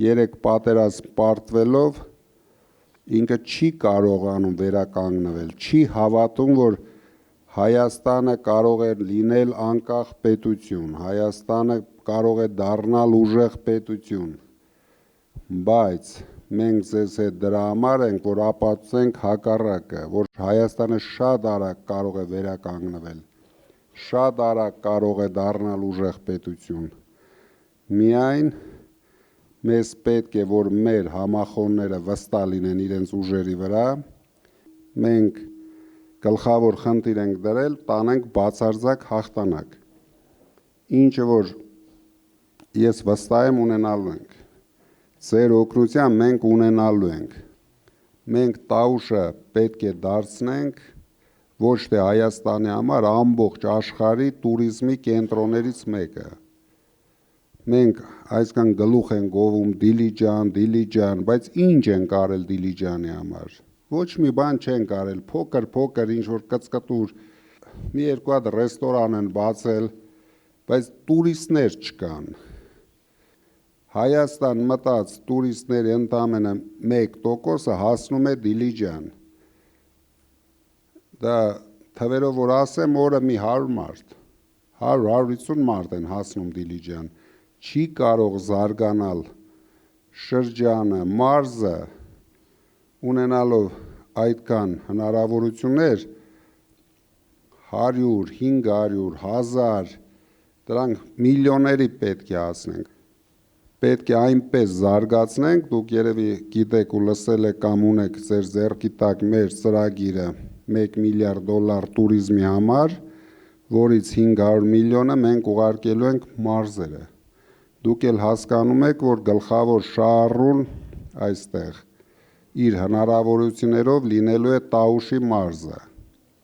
երեք պատերազմ պարտվելով ինքը չի կարողանում վերականգնվել, չի հավատում, որ Հայաստանը կարող է լինել անկախ պետություն, Հայաստանը կարող է դառնալ ուժեղ պետություն, բայց մենք ձեզ հետ դրա համար ենք, որ ապացուցենք հակառակը, որ Հայաստանը շատ արագ կարող է վերականգնվել, շատ արագ կարող է դառնալ ուժեղ պետություն, միայն մեզ պետք է, որ մեր համախոհները վստահ լինեն իրենց ուժերի վրա, մենք գլխավոր խնդիր ենք դրել, տանենք բացարձակ հաղթանակ, ինչը որ ես վստահ եմ ունենալու ենք, ձեր օգնությամբ մենք ունենալու ենք, մենք Տաուշը պետք է դարձնենք ոչ թե Հայաստանի համար ամբողջ աշխարհի տուրիզմի կենտրոններից մեկը, մենք այսքան գլուխ են գովում Դիլիջան, բայց ինչ ենք արել Դիլիջանի համար, ոչ մի բան չենք արել, փոքր ինչ-որ կծկտուր, մի երկու հատ ռեստորան են բացել, բայց տուրիստներ չկան, Հայաստան մտած տուրիստների ընդամենը 1% հասնում է Դիլիջան, դա թվերով որ ասեմ օրը մի 100 մարդ, 100-150 մարդ են հասնում Դիլիջան, չի կարող զարգանալ շրջանը, մարզը, ունենալով այդքան հնարավորություններ, 100, 500, 1000, դրանք միլիոնների պետք է հասնենք, պետք է այնպես զարգացնենք, դուք երևի գիտեք ու լսել եք կամ ունեք ձեր ձեռքի տակ մեր ծրագիրը $1 միլիարդ տուրիզմի համար, որից 500 միլիոնը մենք ուղարկելու ենք մարզերը, դուք էլ հասկանում եք, որ գլխավոր շահառուն այստեղ իր հնարավորություններով լինելու է Տաուշի մարզը,